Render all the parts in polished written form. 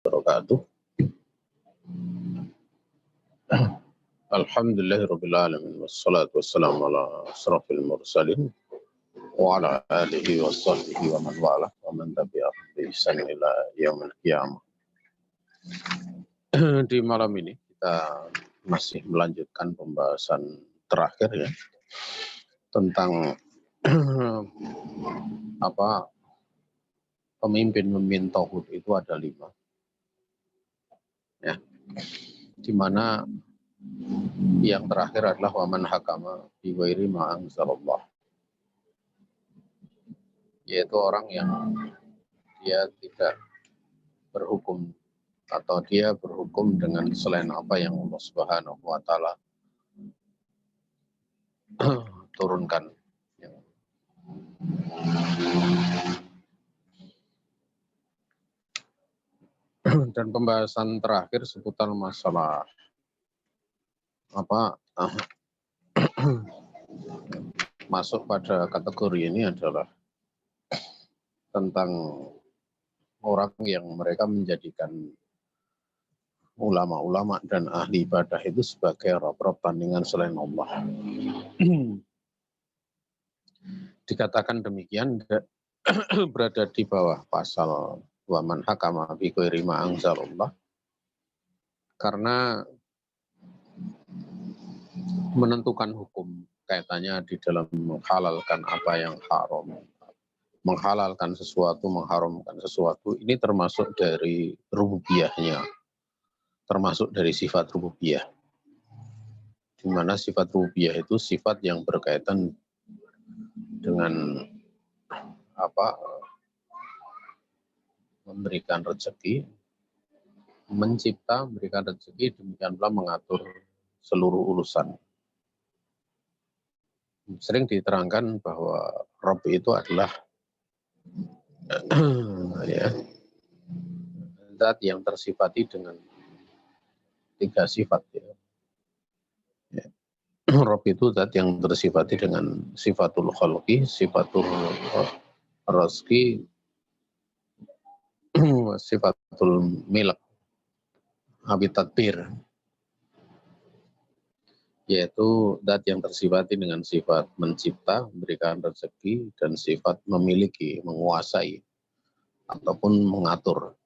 wabarakatuh. Alhamdulillahirabbil alamin wassalatu wassalamu ala asrofil mursalin wa ala alihi washabbihi wa man wala wa man tabi'ahum bi ihsan ila yaumil qiyamah. Di malam ini kita masih melanjutkan pembahasan terakhir ya tentang pemimpin tauhid itu ada 5 ya, di mana yang terakhir adalah waman hakama bi ghairi ma anzalallah, yaitu orang yang dia tidak berhukum atau dia berhukum dengan selain apa yang Allah Subhanahu wa taala turunkan. Dan pembahasan terakhir seputar masalah masuk pada kategori ini adalah tentang orang yang mereka menjadikan ulama-ulama dan ahli ibadah itu sebagai rob-rob tandingan selain Allah. Dikatakan demikian berada di bawah pasal waman hakama bi ghairi ma anzalallah, karena menentukan hukum kaitannya di dalam menghalalkan apa yang haram, menghalalkan sesuatu, mengharamkan sesuatu, ini termasuk dari rububiyahnya, termasuk dari sifat rububiyah, di mana sifat rububiyah itu sifat yang berkaitan dengan memberikan rezeki, mencipta, memberikan rezeki, demikian pula mengatur seluruh urusan. Sering diterangkan bahwa Rabb itu adalah zat yang tersifati dengan 3 sifat. Rabb itu zat yang tersifati dengan sifatul khalqi, sifatul rizqi, sifatul milk, habitadbir, yaitu zat yang tersifati dengan sifat mencipta, memberikan rezeki, dan sifat memiliki, menguasai, ataupun mengatur.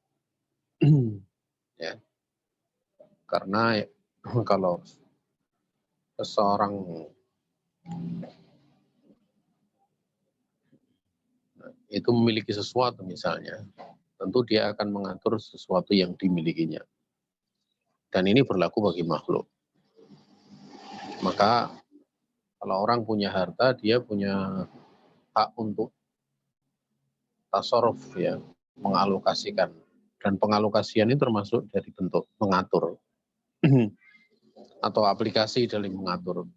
Ya. Karena kalau seseorang itu memiliki sesuatu misalnya, tentu dia akan mengatur sesuatu yang dimilikinya. Dan ini berlaku bagi makhluk. Maka kalau orang punya harta, dia punya hak untuk tasarruf, ya, mengalokasikan. Dan pengalokasian ini termasuk dari bentuk mengatur atau aplikasi dalam mengatur.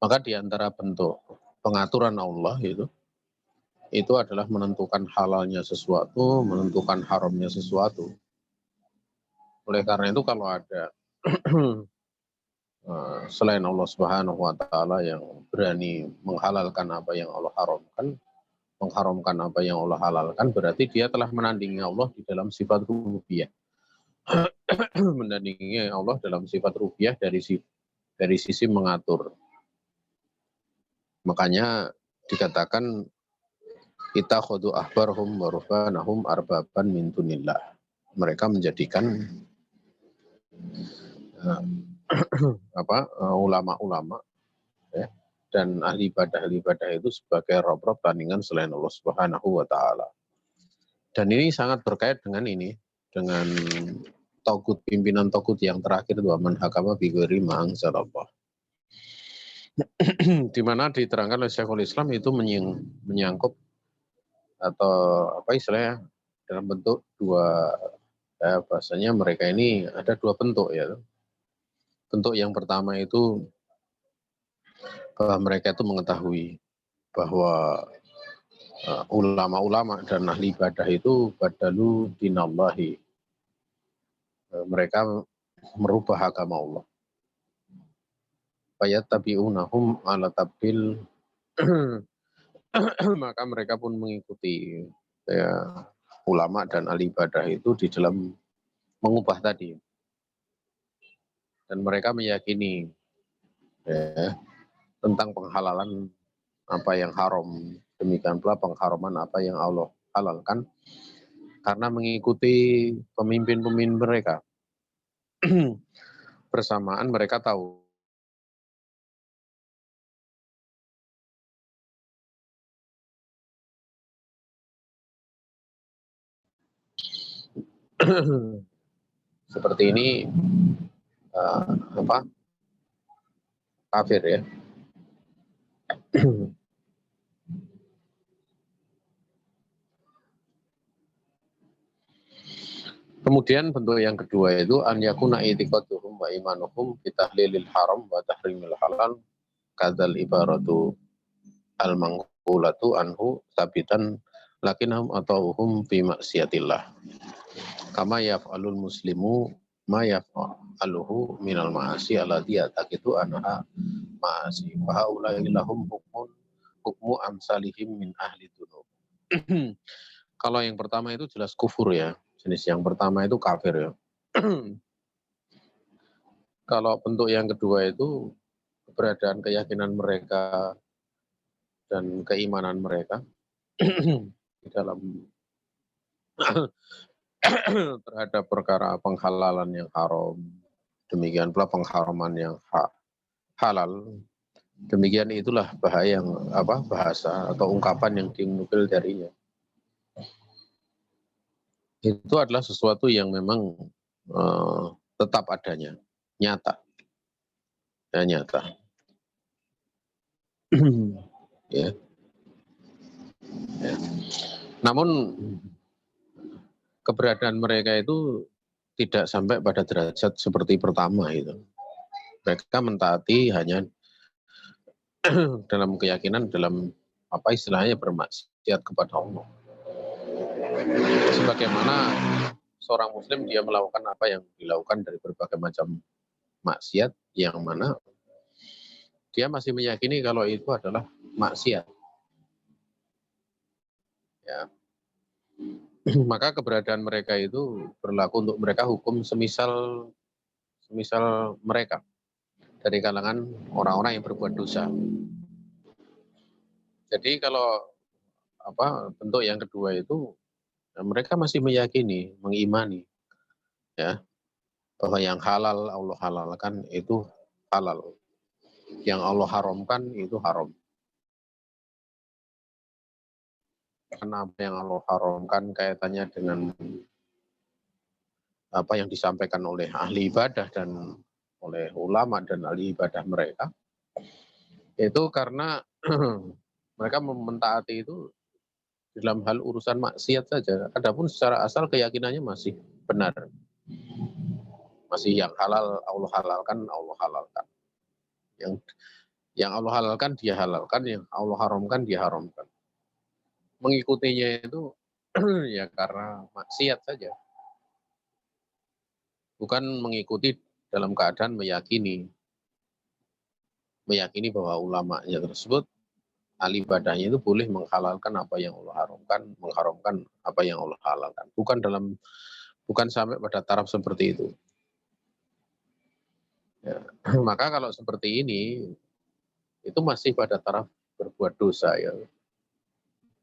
Maka di antara bentuk pengaturan Allah itu adalah menentukan halalnya sesuatu, menentukan haramnya sesuatu. Oleh karena itu kalau ada selain Allah Subhanahu wa taala yang berani menghalalkan apa yang Allah haramkan, mengharamkan apa yang Allah halalkan, berarti dia telah menandingi Allah di dalam sifat rububiyah. Menandingi Allah dalam sifat rububiyah dari sisi mengatur. Makanya dikatakan kita khudu ahbarhum wa ruhbanahum arbaban min dunillah. Mereka menjadikan ulama-ulama ya, dan ahli ibadah itu sebagai rob-rob tandingan selain Allah Subhanahu wa taala. Dan ini sangat berkait dengan tauhid, pimpinan tauhid yang terakhir, waman hakama bi ghairi ma anzalallah. Di mana diterangkan oleh Syekhul Islam itu menyangkut atau istilahnya dalam bentuk bahasanya mereka ini ada 2 bentuk ya. Bentuk yang pertama itu bahwa mereka itu mengetahui bahwa ulama-ulama dan ahli ibadah itu badalu dinallahi, mereka merubah agama Allah. Fayattabi'unahum ala tabdil maka mereka pun mengikuti ya, ulama dan ahli ibadah itu di dalam mengubah tadi. Dan mereka meyakini ya, tentang penghalalan apa yang haram, demikian pula pengharaman apa yang Allah halalkan, karena mengikuti pemimpin-pemimpin mereka. Bersamaan mereka tahu seperti ini apa kafir ya. Kemudian bentuk yang kedua itu an yakuna i'tiqaduhum wa imanuhum bi tahlilil haram wa tahrimil halal kadzal ibaratu al manqulatu anhu sabitan lakinnahum atauhum fi maksiatillah kama yaf'alul muslimu ma yaf'aluhu minal ma'asi allati yataqidu anha ma'asi fa haula'i lahum hukmu amsalihim min ahli dzunub. Kalau yang pertama itu jelas kufur ya. Jenis yang pertama itu kafir ya. Kalau bentuk yang kedua itu keberadaan keyakinan mereka dan keimanan mereka di dalam terhadap perkara penghalalan yang haram, demikian pula pengharaman yang halal. Demikian itulah bahasa atau ungkapan yang dinukil darinya. Itu adalah sesuatu yang memang tetap adanya, nyata, ya nyata. Ya. Ya. Namun keberadaan mereka itu tidak sampai pada derajat seperti pertama itu. Mereka mentaati hanya dalam keyakinan, dalam apa istilahnya bermaksiat kepada Allah. Sebagaimana seorang muslim dia melakukan apa yang dilakukan dari berbagai macam maksiat, yang mana dia masih meyakini kalau itu adalah maksiat. Ya. Maka keberadaan mereka itu berlaku untuk mereka hukum semisal mereka dari kalangan orang-orang yang berbuat dosa. Jadi kalau bentuk yang kedua itu mereka masih meyakini, mengimani ya bahwa yang halal Allah halalkan itu halal, yang Allah haramkan itu haram. Karena apa yang Allah haramkan kaitannya dengan apa yang disampaikan oleh ahli ibadah dan oleh ulama dan ahli ibadah mereka, itu karena mereka mentaati itu dalam hal urusan maksiat saja. Adapun secara asal keyakinannya masih benar. Masih yang halal Allah halalkan, Allah halalkan. Yang Allah halalkan dia halalkan, yang Allah haramkan dia haramkan. Mengikutinya itu ya karena maksiat saja. Bukan mengikuti dalam keadaan meyakini bahwa ulamanya tersebut ahli ibadahnya itu boleh menghalalkan apa yang Allah haramkan, mengharamkan apa yang Allah halalkan. Bukan sampai pada taraf seperti itu. Ya. Maka kalau seperti ini itu masih pada taraf berbuat dosa ya.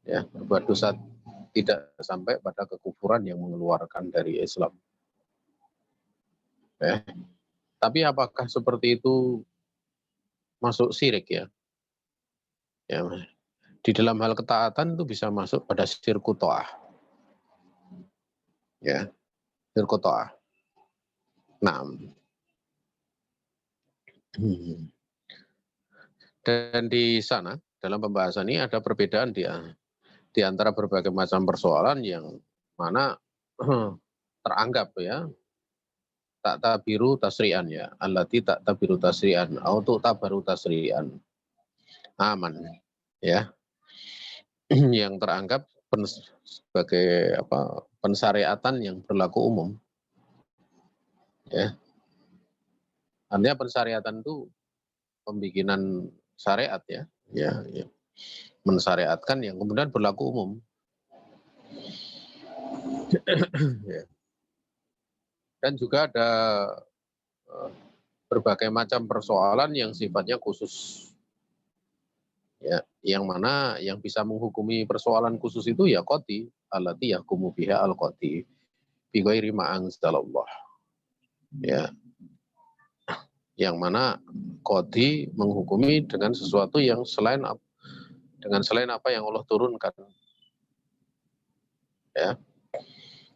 Ya, berbuat dosa tidak sampai pada kekufuran yang mengeluarkan dari Islam. Ya. Tapi apakah seperti itu masuk syirik ya? Ya, di dalam hal ketaatan itu bisa masuk pada syirku ta'ah. Ya, syirku ta'ah. Nah, dan di sana dalam pembahasan ini ada perbedaan di antara berbagai macam persoalan yang mana teranggap ya tak tabiru tasrian ya, allati tak tabiru tasrian, atau tabaru tasrian, aman ya, yang teranggap sebagai pensyariatan yang berlaku umum ya. Artinya pensyariatan itu pembikinan syariat ya, ya. Mensyariatkan yang kemudian berlaku umum. Ya. Dan juga ada berbagai macam persoalan yang sifatnya khusus. Ya, yang mana yang bisa menghukumi persoalan khusus itu ya qadhi, allati yahkumu biha al-qadhi bi ghairi ma anzalallah. Ya, yang mana qadhi menghukumi dengan sesuatu yang selain apa yang Allah turunkan. Ya.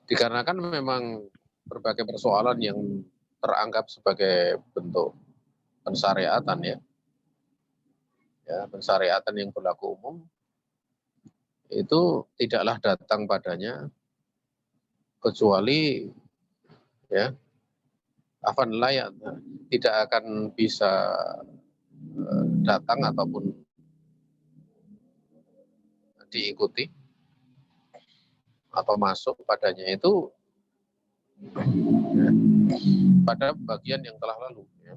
Dikarenakan memang berbagai persoalan yang teranggap sebagai bentuk pensyariatan ya. Ya, pensyariatan yang berlaku umum itu tidaklah datang padanya kecuali ya afan layak, tidak akan bisa datang ataupun diikuti atau masuk padanya itu ya, pada bagian yang telah lalu ya.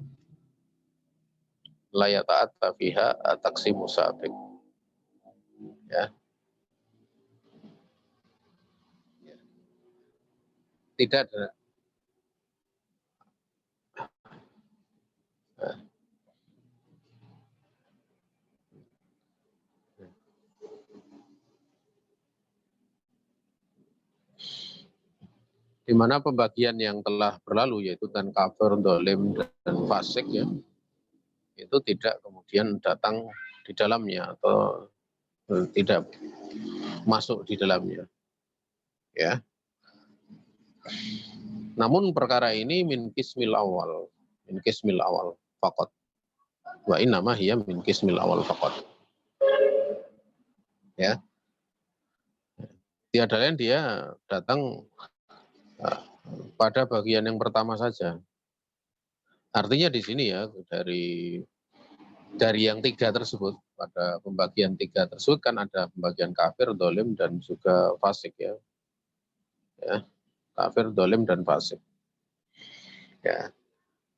La yata'atta fiha taksimu sabiq ya. Tidak ada ya. Di mana pembagian yang telah berlalu yaitu dan kafir, dolim, dan fasik ya, itu tidak kemudian datang di dalamnya atau tidak masuk di dalamnya ya. Namun perkara ini min kismil awal faqat wa innama hiya min kismil awal faqat ya. Tiada lain dia datang pada bagian yang pertama saja. Artinya di sini ya dari yang tiga tersebut, pada pembagian tiga tersebut kan ada pembagian kafir, dolim, dan juga fasik ya. Ya, kafir, dolim, dan fasik. Ya.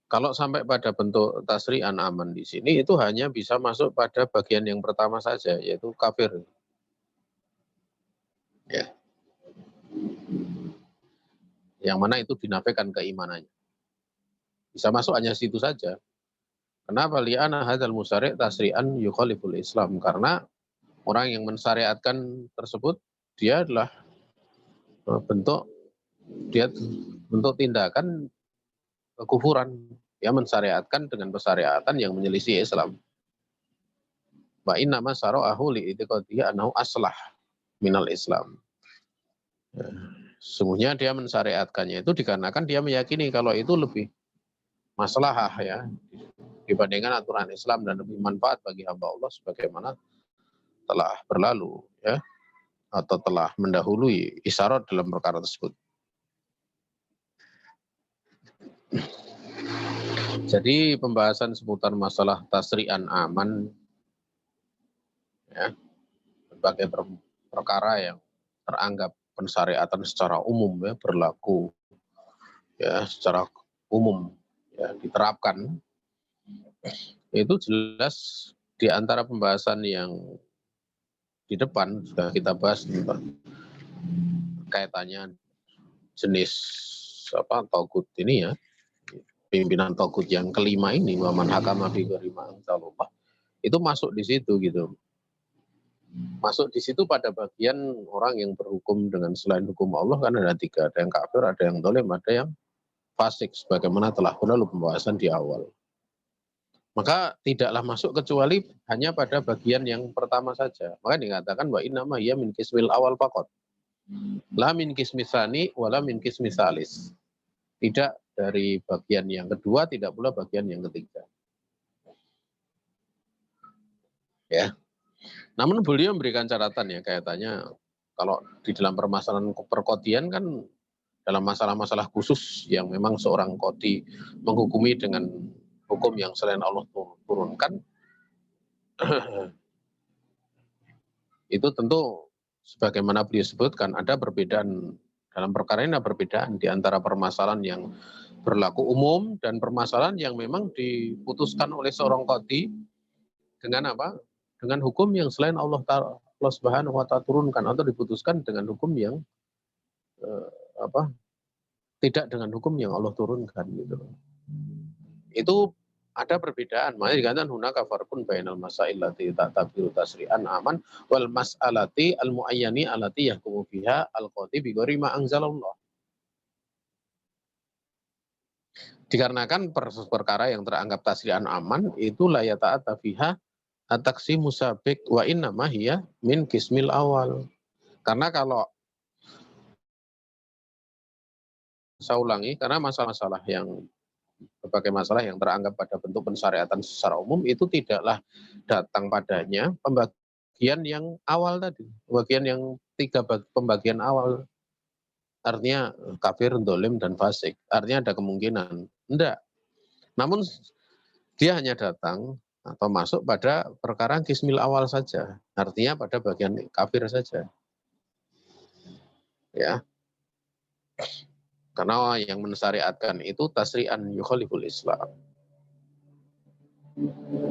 Kalau sampai pada bentuk tasri'an aman di sini itu hanya bisa masuk pada bagian yang pertama saja, yaitu kafir. Ya. Yang mana itu dinafikan keimanannya. Bisa masuk hanya situ saja. Kenapa? Li'ana hadzal musari' tasri'an yukhaliful Islam. Karena orang yang mensyariatkan tersebut dia adalah bentuk tindakan kekufuran. Dia mensyariatkan dengan persyariatan yang menyelisih Islam. Wa inna ma syara'ahu li itiqadihi annahu aslah minal Islam. Sesungguhnya dia mensyariatkannya itu dikarenakan dia meyakini kalau itu lebih maslahah ya dibandingkan aturan Islam dan lebih manfaat bagi hamba Allah sebagaimana telah berlalu ya atau telah mendahului isyarat dalam perkara tersebut. Jadi pembahasan seputar masalah tasri'an aman ya berbagai perkara yang teranggap pensyariatan secara umum ya berlaku ya secara umum ya diterapkan, itu jelas di antara pembahasan yang di depan sudah kita bahas tentang kaitannya jenis togut ini ya, pimpinan togut yang kelima ini, waman hakama bi ghairi ma anzalallah, itu masuk di situ gitu. Masuk di situ pada bagian orang yang berhukum dengan selain hukum Allah kan ada tiga, ada yang kafir, ada yang dolim, ada yang fasik sebagaimana telah berlalu pembahasan di awal. Maka tidaklah masuk kecuali hanya pada bagian yang pertama saja. Maka dikatakan wa innama hiya min kismil awal faqat. La min kismis tsani wala min kismis tsalis. Tidak dari bagian yang kedua, tidak pula bagian yang ketiga. Ya. Namun beliau memberikan catatan ya kaitannya kalau di dalam permasalahan perkodian kan dalam masalah-masalah khusus yang memang seorang kodi menghukumi dengan hukum yang selain Allah turunkan, itu tentu sebagaimana beliau sebutkan ada perbedaan dalam perkara ini, ada perbedaan di antara permasalahan yang berlaku umum dan permasalahan yang memang diputuskan oleh seorang qadhi dengan apa? Dengan hukum yang selain Allah Subhanahu wa taala turunkan atau diputuskan dengan hukum yang apa tidak dengan hukum yang Allah turunkan gitu. Itu ada perbedaan. Makanya dikatakan hunaka farqun bainal masail lati ta'tabiru tasri'an aman wal mas'alati al muayyani allati yahkumu fiha al qadi bi ghairi ma anzalallah. Dikarenakan perkara yang teranggap tasri'an aman itu la yata'ata fiha ataksi musabik wa inna ma hiya min kismil awal. Karena kalau saya ulangi, karena masalah-masalah yang berbagai masalah yang teranggap pada bentuk pensyariatan secara umum itu tidaklah datang padanya pembagian yang awal tadi, pembagian yang pembagian awal, artinya kafir, dolim, dan fasik. Artinya ada kemungkinan. Enggak. Namun dia hanya datang atau masuk pada perkara kismil awal saja, artinya pada bagian kafir saja. Ya. Karena yang mensyariatkan itu tasri'an yukhaliful Islam.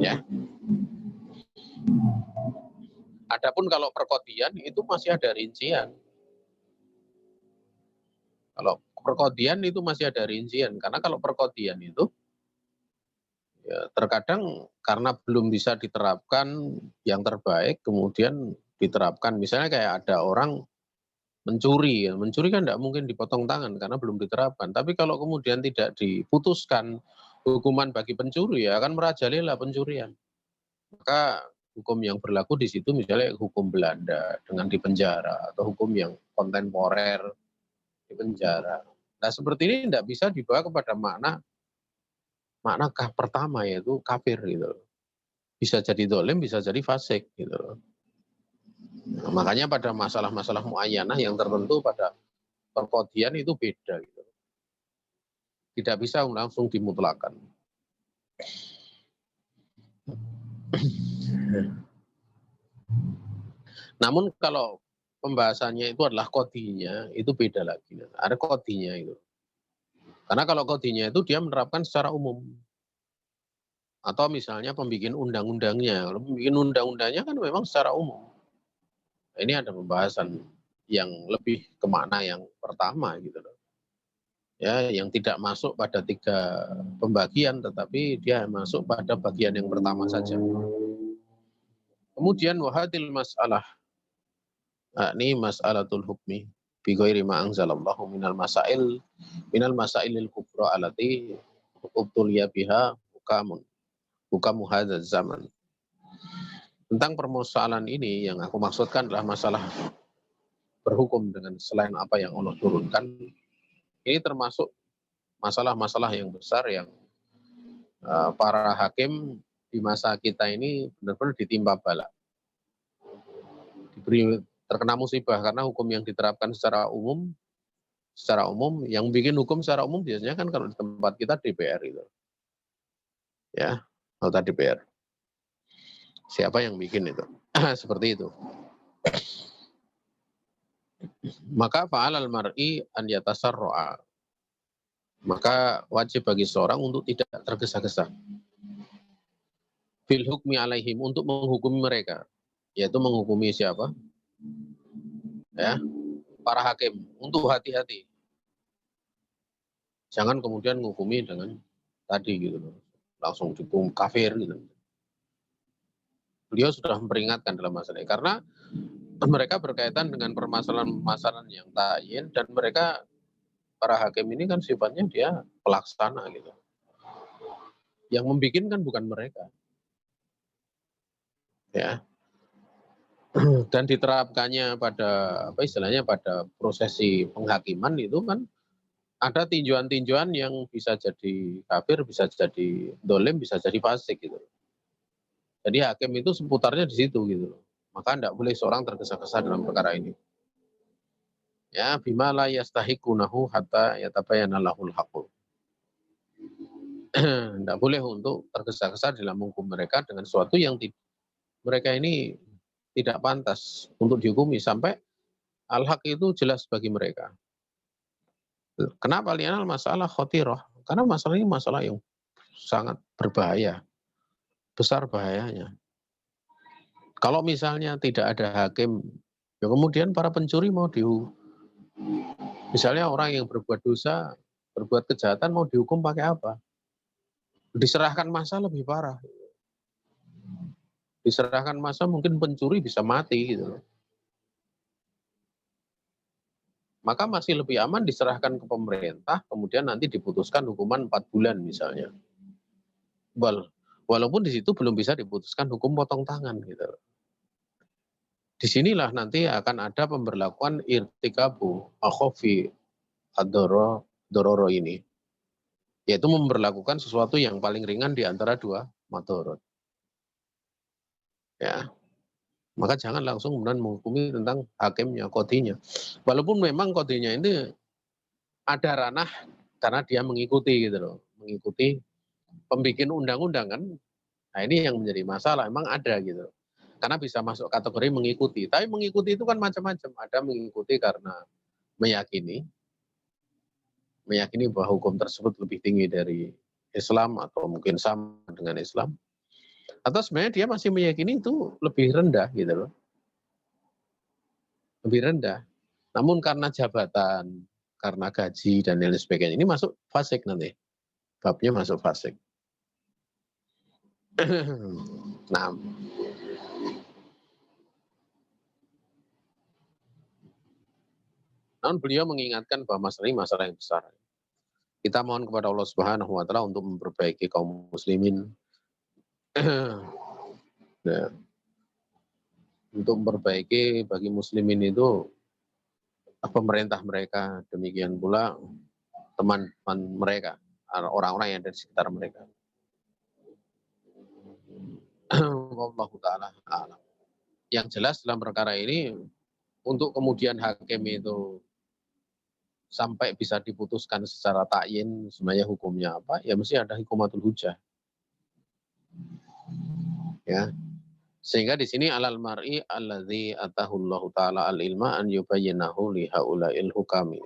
Ya. Adapun kalau perkodian itu masih ada rincian. Kalau perkodian itu masih ada rincian. Karena kalau perkodian itu ya, terkadang karena belum bisa diterapkan yang terbaik, kemudian diterapkan. Misalnya kayak ada orang mencuri, ya. Mencuri kan tidak mungkin dipotong tangan karena belum diterapkan. Tapi kalau kemudian tidak diputuskan hukuman bagi pencuri, ya akan merajalela pencurian. Maka hukum yang berlaku di situ misalnya hukum Belanda dengan dipenjara atau hukum yang kontemporer dipenjara. Nah seperti ini tidak bisa dibawa kepada makna pertama yaitu kafir gitu. Bisa jadi dolim, bisa jadi fasik gitu. Nah, makanya pada masalah-masalah muayyanah yang tertentu pada perkodian itu beda gitu. Tidak bisa langsung dimutlakan. Namun kalau pembahasannya itu adalah kodinya, itu beda lagi. Ada kodinya itu. Karena kalau kodinya itu dia menerapkan secara umum. Atau misalnya pembikin undang-undangnya. Kalau pembikin undang-undangnya kan memang secara umum. Ini ada pembahasan yang lebih ke makna yang pertama gitu loh. Ya, yang tidak masuk pada 3 pembagian, tetapi dia masuk pada bagian yang pertama saja. Kemudian wahadil masalah, ini mas'alatul hukmi bi ghairi ma anzalallahu minal masailil kubra allati ubtuliya biha hukamu hadzal zaman. Tentang permasalahan ini yang aku maksudkan adalah masalah berhukum dengan selain apa yang Allah turunkan. Ini termasuk masalah-masalah yang besar yang para hakim di masa kita ini benar-benar ditimpa bala. Diberi terkena musibah karena hukum yang diterapkan secara umum yang bikin hukum secara umum biasanya kan kalau di tempat kita DPR itu. Ya, anggota DPR. Siapa yang bikin itu? Seperti itu. Maka fa'alal mar'i an yatasarra'a. Maka wajib bagi seorang untuk tidak tergesa-gesa. Fil hukmi alaihim, untuk menghukumi mereka. Yaitu menghukumi siapa? Ya, para hakim. Untuk hati-hati. Jangan kemudian menghukumi dengan tadi gitu loh. Langsung dihukum kafir gitu. Beliau sudah memperingatkan dalam masalah ini. Karena mereka berkaitan dengan permasalahan-permasalahan yang ta'yin dan mereka para hakim ini kan sifatnya dia pelaksana gitu. Yang membuat kan bukan mereka. Ya. Dan diterapkannya pada apa istilahnya pada prosesi penghakiman itu kan ada tinjauan-tinjauan yang bisa jadi kafir, bisa jadi dolim, bisa jadi fasik gitu. Jadi hakim itu seputarnya di situ gitu loh. Maka tidak boleh seorang tergesa-gesa dalam perkara ini. Ya, bima la yastahiqunahu hatta yatabayyana lahul haqqu. Tidak boleh untuk tergesa-gesa dalam menghukum mereka dengan sesuatu yang mereka ini tidak pantas untuk dihukumi sampai al-haq itu jelas bagi mereka. Kenapa lianal masalah khotirah? Karena masalah ini masalah yang sangat berbahaya, besar bahayanya. Kalau misalnya tidak ada hakim, ya kemudian para pencuri mau Misalnya orang yang berbuat dosa, berbuat kejahatan mau dihukum pakai apa? Diserahkan massa lebih parah. Diserahkan massa mungkin pencuri bisa mati gitu. Maka masih lebih aman diserahkan ke pemerintah, kemudian nanti diputuskan hukuman 4 bulan misalnya. Walaupun di situ belum bisa diputuskan hukum potong tangan gitu. Disinilah nanti akan ada pemberlakuan irtikabu akhofi dororo ini, yaitu memberlakukan sesuatu yang paling ringan di antara dua madorot. Ya, maka jangan langsung kemudian menghukumi tentang hakimnya, kodinya. Walaupun memang kodinya ini ada ranah karena dia mengikuti gitu loh, mengikuti pembikin undang-undang kan. Nah ini yang menjadi masalah, emang ada gitu. Karena bisa masuk kategori mengikuti. Tapi mengikuti itu kan macam-macam. Ada mengikuti karena meyakini bahwa hukum tersebut lebih tinggi dari Islam atau mungkin sama dengan Islam. Atau sebenarnya dia masih meyakini itu lebih rendah gitu loh. Lebih rendah. Namun karena jabatan, karena gaji dan lain sebagainya, ini masuk fasik nanti. Babnya masuk fasik. Nah, namun beliau mengingatkan bahwa masalah ini masalah yang besar. Kita mohon kepada Allah Subhanahu wa taala untuk memperbaiki kaum muslimin. Nah, untuk memperbaiki bagi muslimin itu pemerintah mereka, demikian pula teman-teman mereka, orang-orang yang ada di sekitar mereka. Wallahu taala a'lam. Yang jelas dalam perkara ini, untuk kemudian hakim itu sampai bisa diputuskan secara takyin sebenarnya hukumnya apa, ya mesti ada hikumatul hujah. Ya. Sehingga di sini alal mar'i alladzi atahullahu taala al-ilma an yubayyinahu li haula'il hukami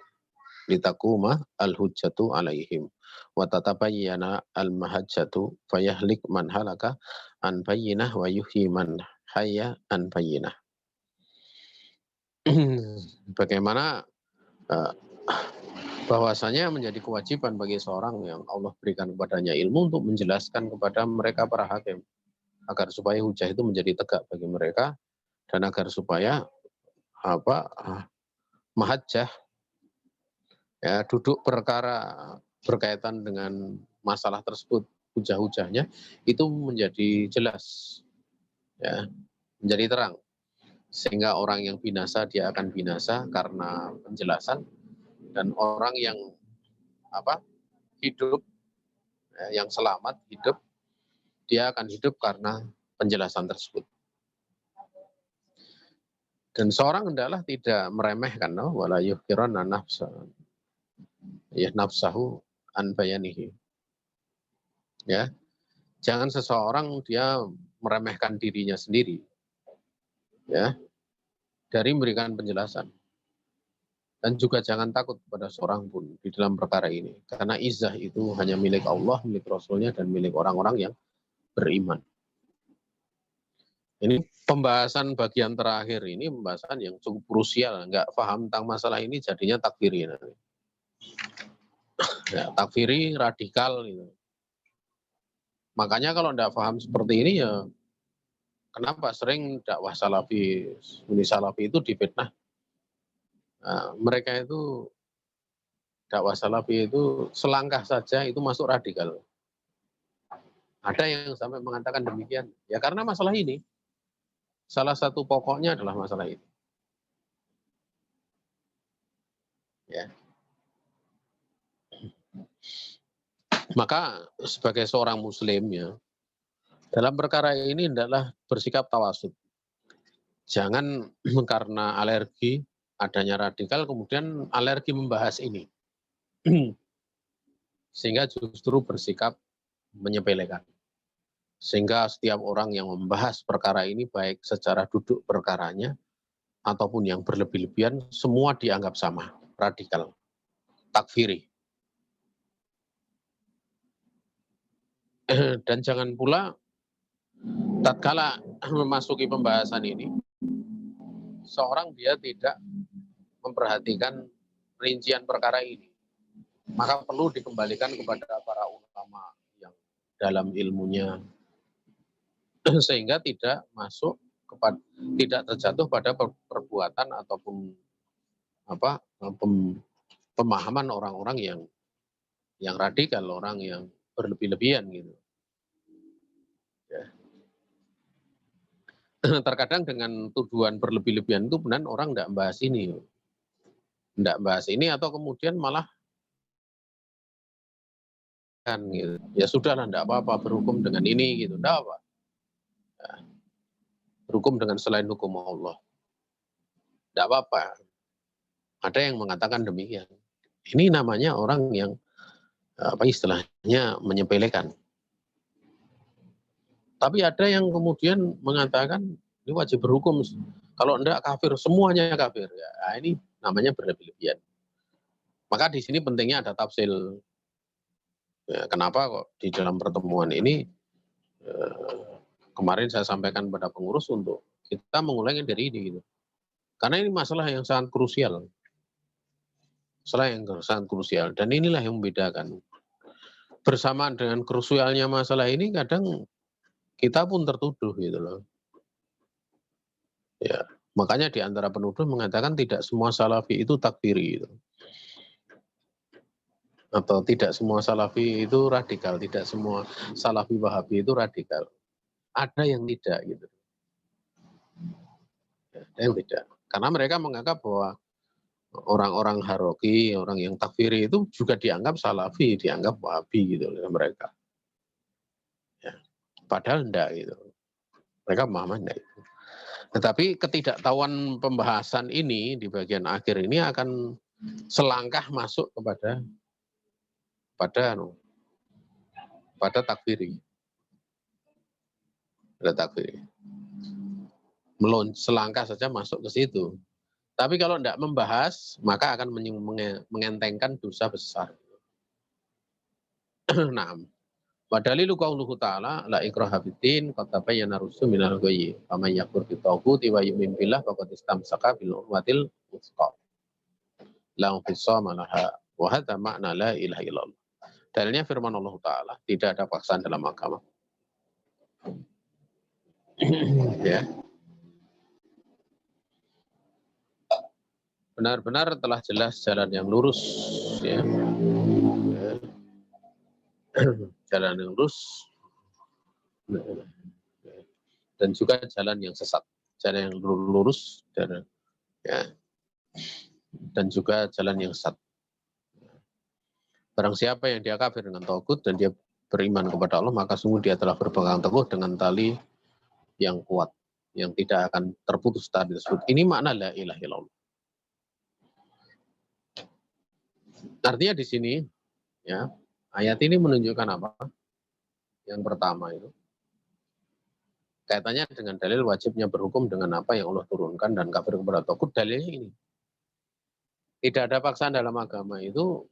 litakuma al-hujjatu alaihim wa tatabayyana al-mahajjatu fayahlik man halaka an bayyinah wa yuhyi man hayya an bayyinah. Bagaimana bahwasanya menjadi kewajiban bagi seorang yang Allah berikan kepadanya ilmu untuk menjelaskan kepada mereka para hakim agar supaya hujah itu menjadi tegak bagi mereka dan agar supaya mahajjah ya duduk perkara berkaitan dengan masalah tersebut, hujah-hujahnya itu menjadi jelas, ya, menjadi terang, sehingga orang yang binasa dia akan binasa karena penjelasan, dan orang yang hidup, ya, yang selamat hidup, dia akan hidup karena penjelasan tersebut. Dan seorang hendaklah tidak meremehkan, wala yuhkirana nafsahu an bayanihi. Ya, jangan seseorang dia meremehkan dirinya sendiri, ya, dari memberikan penjelasan. Dan juga jangan takut pada seorang pun di dalam perkara ini, karena izzah itu hanya milik Allah, milik Rasulnya, dan milik orang-orang yang beriman. Ini pembahasan bagian terakhir ini pembahasan yang cukup krusial. Nggak paham tentang masalah ini jadinya takfiri. Ya, takfiri radikal gitu. Makanya kalau nggak paham seperti ini ya kenapa sering dakwah salafi, sunni salafi itu difitnah. Nah, mereka itu dakwah salafi itu selangkah saja itu masuk radikal. Ada yang sampai mengatakan demikian. Ya karena masalah ini. Salah satu pokoknya adalah masalah ini. Ya. Maka sebagai seorang muslim ya, dalam perkara ini hendaklah bersikap tawasud. Jangan karena alergi adanya radikal kemudian alergi membahas ini. Sehingga justru bersikap menyepelekan. Sehingga setiap orang yang membahas perkara ini baik secara duduk perkaranya ataupun yang berlebih-lebihan semua dianggap sama, radikal, takfiri. Dan jangan pula tatkala memasuki pembahasan ini seorang dia tidak memperhatikan rincian perkara ini, maka perlu dikembalikan kepada para ulama yang dalam ilmunya sehingga tidak masuk kepada, tidak terjatuh pada perbuatan ataupun pemahaman orang-orang yang radikal, orang yang berlebih-lebihan gitu. Ya. Terkadang dengan tuduhan berlebih-lebihan itu benar orang tidak bahas ini, atau kemudian malah kan gitu. Ya sudahlah, tidak apa-apa berhukum dengan ini gitu, tidak apa. Ya. Berhukum dengan selain hukum Allah, tidak apa-apa. Ada yang mengatakan demikian. Ini namanya orang yang istilahnya menyepelekan. Tapi ada yang kemudian mengatakan ini wajib berhukum. Kalau enggak kafir, semuanya kafir. Ya, ini namanya berlebih-lebihan. Maka di sini pentingnya ada tafsil. Ya, kenapa kok di dalam pertemuan ini kemarin saya sampaikan pada pengurus untuk kita mengulangi dari ini gitu. Karena ini masalah yang sangat krusial. Masalah yang sangat krusial, dan inilah yang membedakan. Bersamaan dengan krusialnya masalah ini kadang kita pun tertuduh gitu loh. Ya, makanya di antara penuduh mengatakan tidak semua salafi itu takfiri gitu. Atau tidak semua salafi itu radikal, tidak semua salafi wahabi itu radikal. Ada yang tidak gitu. Ya, ada yang tidak. Karena mereka menganggap bahwa orang-orang Haroki, orang yang takfiri itu juga dianggap salafi, dianggap wahabi gitu oleh mereka. Ya. Padahal enggak gitu. Mereka pemahaman enggak itu. Tetapi ketidaktahuan pembahasan ini di bagian akhir ini akan selangkah masuk kepada takfiri. Pada takfiri. Selangkah saja masuk ke situ. Tapi kalau tidak membahas, maka akan mengentengkan dosa besar. Nah, wadalilu qauluhu ta'ala la ikraha fiddin qad tabayyana rusydu minal ghayyi faman yakfur bitaghuti wa yu'min billah faqad istamsaka bil urwatil wuthqa la infisama laha wa hadza ma'na la ilaha illallah. Dalilnya firman Allah Ta'ala, tidak ada paksaan dalam agama. Ya. Benar-benar telah jelas jalan yang lurus, ya. Jalan yang lurus dan juga jalan yang sesat, jalan yang lurus dan juga jalan yang sesat. Barang siapa yang dia kafir dengan tauhid dan dia beriman kepada Allah, maka sungguh dia telah berpegang teguh dengan tali yang kuat, yang tidak akan terputus tali tersebut. Ini makna la ilaha illallah. Artinya di sini, ya, ayat ini menunjukkan apa? Yang pertama itu kaitannya dengan dalil wajibnya berhukum dengan apa yang Allah turunkan dan kafir kepada tauhid. Dalilnya ini, tidak ada paksaan dalam agama itu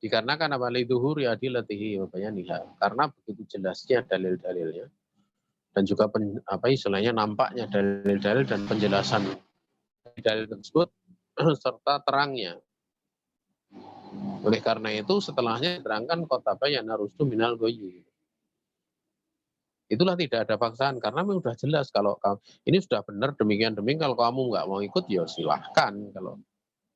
dikarenakan apa? Liduhuri adilatihi wa bayaniha. Karena begitu jelasnya dalil-dalilnya dan juga istilahnya nampaknya dalil-dalil dan penjelasan dalil tersebut serta terangnya. Oleh karena itu setelahnya diterangkan kota bayana rusdu minal ghayyi. Itulah tidak ada paksaan karena memang sudah jelas kalau ini sudah benar demikian kalau kamu nggak mau ikut ya silahkan, kalau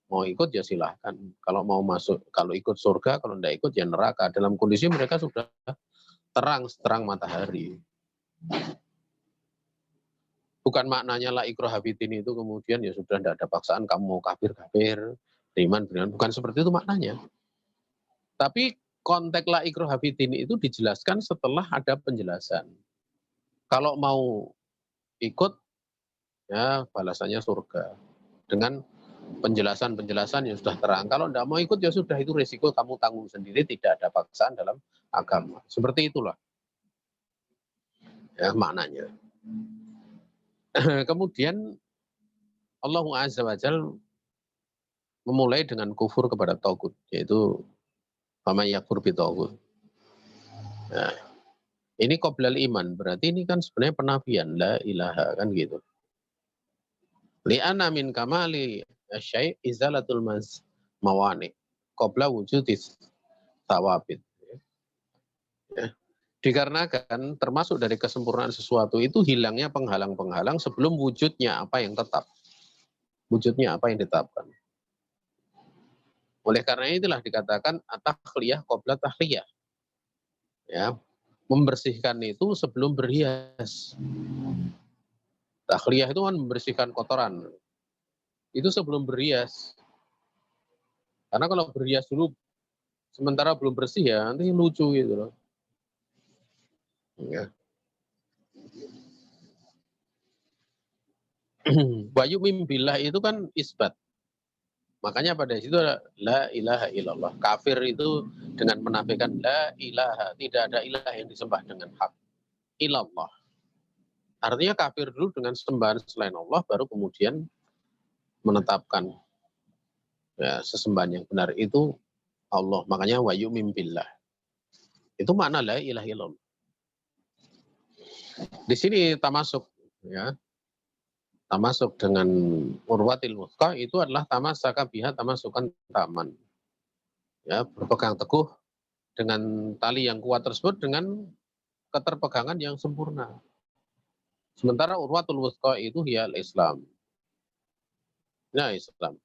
mau ikut ya silahkan, kalau mau masuk, kalau ikut surga, kalau tidak ikut ya neraka. Dalam kondisi mereka sudah terang matahari. Bukan maknanya la ikraha fiddin itu kemudian ya sudah tidak ada paksaan, kamu mau kafir, beriman, bukan seperti itu maknanya. Tapi konteks la ikraha fiddin itu dijelaskan setelah ada penjelasan. Kalau mau ikut, ya balasannya surga. Dengan penjelasan-penjelasan yang sudah terang. Kalau tidak mau ikut, ya sudah, itu risiko kamu tanggung sendiri, tidak ada paksaan dalam agama. Seperti itulah ya maknanya. Kemudian Allah Azza wa Jalla memulai dengan kufur kepada tauhid, yaitu faman yakfur bitauhid. Nah, ini qoblal iman, berarti ini kan sebenarnya penafian la ilaha, kan gitu. Li'anna min kamali syai' izalatul mawani qabla wujudis tawabit. Ya. Dikarenakan termasuk dari kesempurnaan sesuatu itu hilangnya penghalang-penghalang sebelum wujudnya apa yang tetap. Wujudnya apa yang ditetapkan. Oleh karena itulah dikatakan at-takhliyah qabla tahliyah. Ya, membersihkan itu sebelum berhias. Takhliyah itu kan membersihkan kotoran. Itu sebelum berhias. Karena kalau berhias dulu sementara belum bersih ya nanti lucu gitu loh. Ya. Wayu mimbillah itu kan isbat. Makanya pada situ ada la ilaha illallah. Kafir itu dengan menafikan la ilaha, tidak ada ilah yang disembah dengan hak. Illallah. Artinya kafir dulu dengan sembahan selain Allah, baru kemudian menetapkan ya, sesembahan yang benar itu Allah. Makanya wa yu'min billah. Itu makna la ilaha illallah. Di sini tamasuk ya. Tamasuk dengan urwatil wuthqa itu adalah tamasaka biha tamasukan taman. Ya, berpegang teguh dengan tali yang kuat tersebut dengan keterpegangan yang sempurna. Sementara urwatul wuthqa itu ya Islam. Nah, Islam.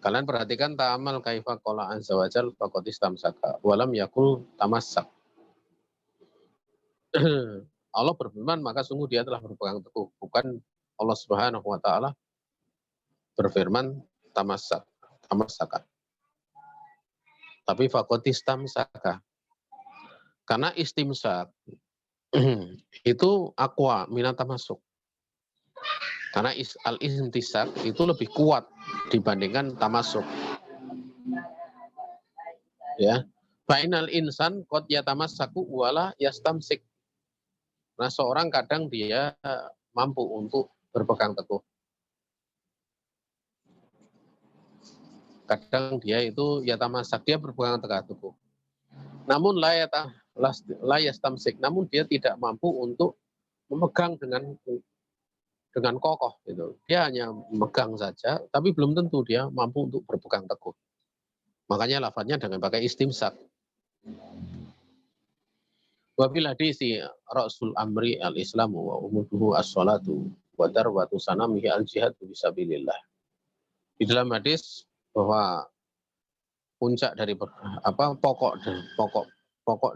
Kalian perhatikan ta'amal kaifa qala azza wa jal faqad istamsaka walam yakul tamassak. Allah berfirman maka sungguh dia telah berpegang teguh, bukan Allah Subhanahu wa taala berfirman tamassaka. Tapi faqad istamsaka. Karena istimsak itu aqwa minat tamasuk. Karena al-istimsak itu lebih kuat dibandingkan tamasuk. Ya. Fainal insan qad yatamassaku wala yastamsik. Nah, seorang kadang dia mampu untuk berpegang teguh. Kadang dia itu yatamassak, dia berpegang teguh. Namun la yastamsik, namun dia tidak mampu untuk memegang dengan kokoh gitu. Dia hanya memegang saja, tapi belum tentu dia mampu untuk berpegang teguh. Makanya lafadznya dengan pakai istimsak. Wabil hadisi Rasul amri al-islamu wa umuduhu as-salatu wa darwatu sanamihi al-jihadu bisabilillah. Di dalam hadis bahwa puncak dari pokok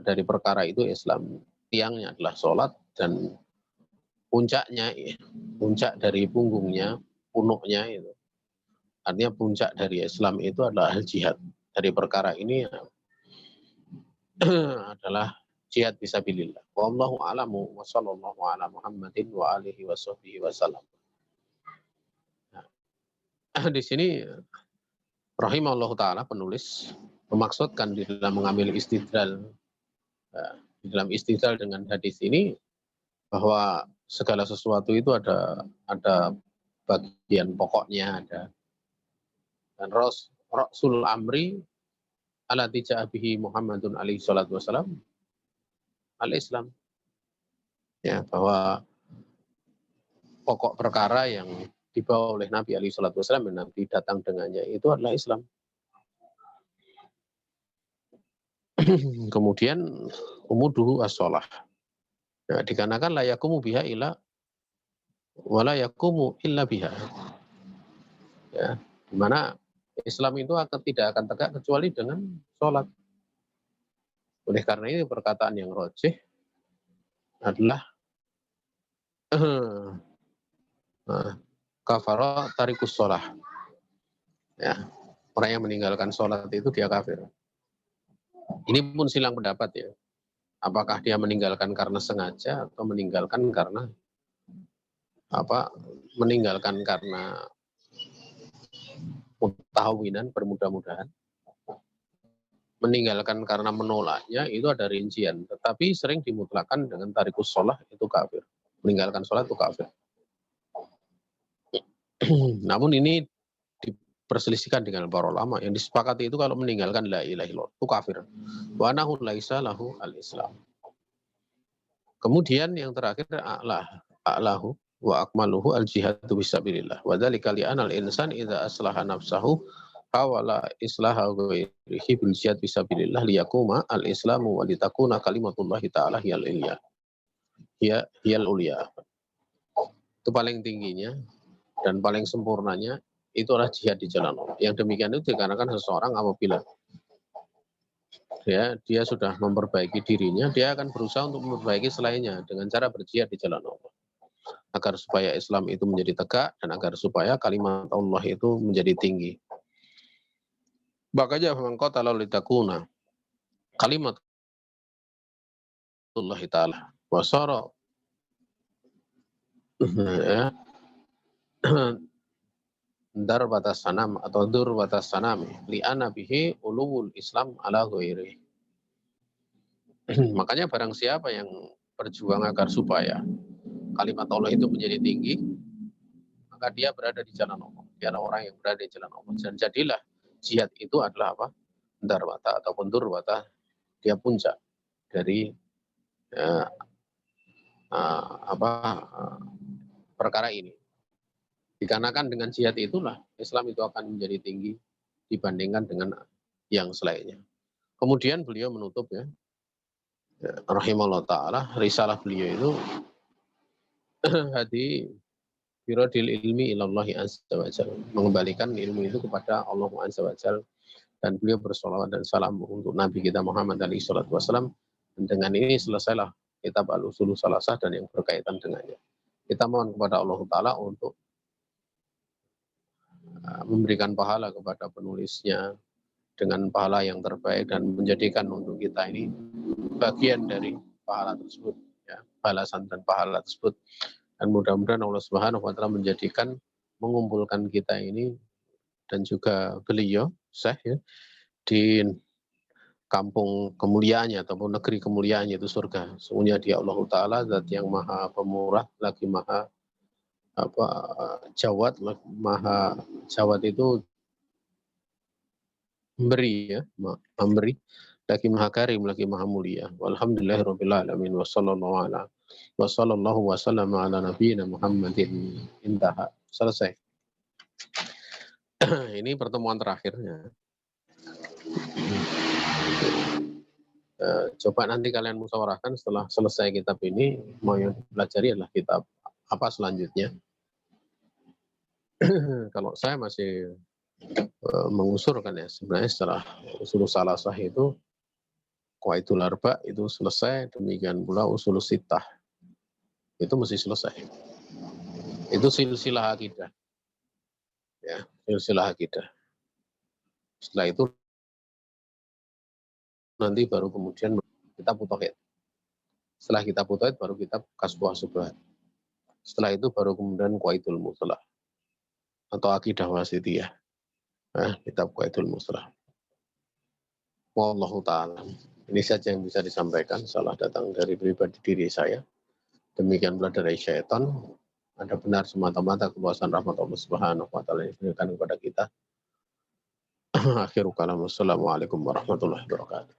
dari perkara itu Islam. Tiangnya adalah sholat dan puncak dari punggungnya, punuknya itu. Artinya puncak dari Islam itu adalah jihad. Dari perkara ini adalah jihad fisabilillah. Wallahu a'lamu wa sallallahu ala Muhammadin wa alihi wa sahbihi wasallam. Nah, di sini rahimahullah taala penulis memaksudkan di dalam mengambil istidlal di dalam istidlal dengan hadis ini bahwa segala sesuatu itu ada bagian pokoknya ada. Dan Rasul amri ala tijabihi Muhammadun alaihi salatu wasalam al-Islam. Ya, bahwa pokok perkara yang dibawa oleh Nabi alaihi salatu wasalam dan Nabi datang dengannya itu adalah Islam. Kemudian umuduhu as-shalah. Ya, dikarenakan la yakumu biha illa wala yakumu illa biha. Ya, di mana Islam itu tidak akan tegak kecuali dengan sholat. Oleh karena ini perkataan yang rajih adalah kafara tarikus sholah. Ya, orang yang meninggalkan sholat itu dia kafir. Ini pun silang pendapat ya. Apakah dia meninggalkan karena sengaja atau meninggalkan karena meninggalkan karena mutahawinan, bermudah-mudahan. Meninggalkan karena menolaknya itu ada rincian, tetapi sering dimutlakan dengan tarikus sholah itu kafir. Meninggalkan sholat itu kafir. Namun ini diperselisihkan dengan para ulama. Yang disepakati itu kalau meninggalkan la ilaha illallah itu kafir. Wa nahu laisa lahu al-Islam. Kemudian yang terakhir a'lahu wa akmaluhu al-jihadu fisabilillah. Wa dzalika li'anal insan idza aslaha nafsahu hawala islaha ghairihi bil jihad fisabilillah liyaquma al-islamu wa litakuna kalimatullahi ta'ala hiyal ulya. Itu paling tingginya dan paling sempurnanya itu adalah jihad di jalan Allah. Yang demikian itu dikarenakan seseorang apabila dia sudah memperbaiki dirinya, dia akan berusaha untuk memperbaiki selainnya dengan cara berjihad di jalan Allah. Agar supaya Islam itu menjadi tegak dan agar supaya kalimat Allah itu menjadi tinggi. Makanya mengqatala litakuna kalimat Allah Ta'ala wasara dar batas sanam atau dur batas sanami li'ana bihi ulul Islam ala ghairi. Makanya barang siapa yang berjuang agar supaya kalimat Allah itu menjadi tinggi, maka dia berada di jalan Allah. Dia adalah orang yang berada di jalan Allah. Dan jadilah jihad itu adalah apa? Darwata ataupun durwata, dia puncak dari perkara ini. Dikarenakan dengan jihad itulah Islam itu akan menjadi tinggi dibandingkan dengan yang selainnya. Kemudian beliau menutup rahimahullah ta'ala, risalah beliau itu hadi birodil ilmi ilallahi azza wa jal, mengembalikan ilmu itu kepada Allah azza wa jal, dan beliau bersolawat dan salam untuk Nabi kita Muhammad alaihi salatu wassalam. Dan dengan ini selesailah kitab Al-Usulus Salasah dan yang berkaitan dengannya. Kita mohon kepada Allah Ta'ala untuk memberikan pahala kepada penulisnya dengan pahala yang terbaik dan menjadikan untuk kita ini bagian dari pahala tersebut, balasan dan pahala tersebut. Dan mudah-mudahan Allah Subhanahu wa Ta'ala mengumpulkan kita ini dan juga beliau di kampung kemuliaannya ataupun negeri kemuliaannya itu surga. Sesungguhnya dia Allah Ta'ala zat yang maha pemurah lagi maha jawad, maha jawad itu memberi memberi, lagi maha karim, lagi maha mulia. Walhamdulillahirabbil alamin wa sallallahu wasallam ala nabiyina Muhammadin. Intaha. Selesai. Ini pertemuan terakhirnya. Coba nanti kalian musyawarahkan setelah selesai kitab ini, mau yang dipelajari adalah kitab apa selanjutnya. Kalau saya masih mengusurkan sebenarnya setelah usul salasah itu Qawaidul Arba itu selesai, demikian pula usul sittah itu mesti selesai. Itu silsilah akidah. Silsilah akidah. Setelah itu nanti baru kemudian kita tauhid. Setelah kita tauhid baru kita kasbuh subhat. Setelah itu baru kemudian Qawaidul Mustalah atau akidah wasitiyah. Kitab Qawaidul Mustalah. Wallahu ta'ala. Ini saja yang bisa disampaikan. Salah datang dari pribadi diri saya. Demikian pula dari syaitan. Ada benar semata-mata keluasan rahmat Allah Subhanahu wa Ta'ala yang diberikan kepada kita. Akhirul kalam. Wassalamualaikum warahmatullahi wabarakatuh.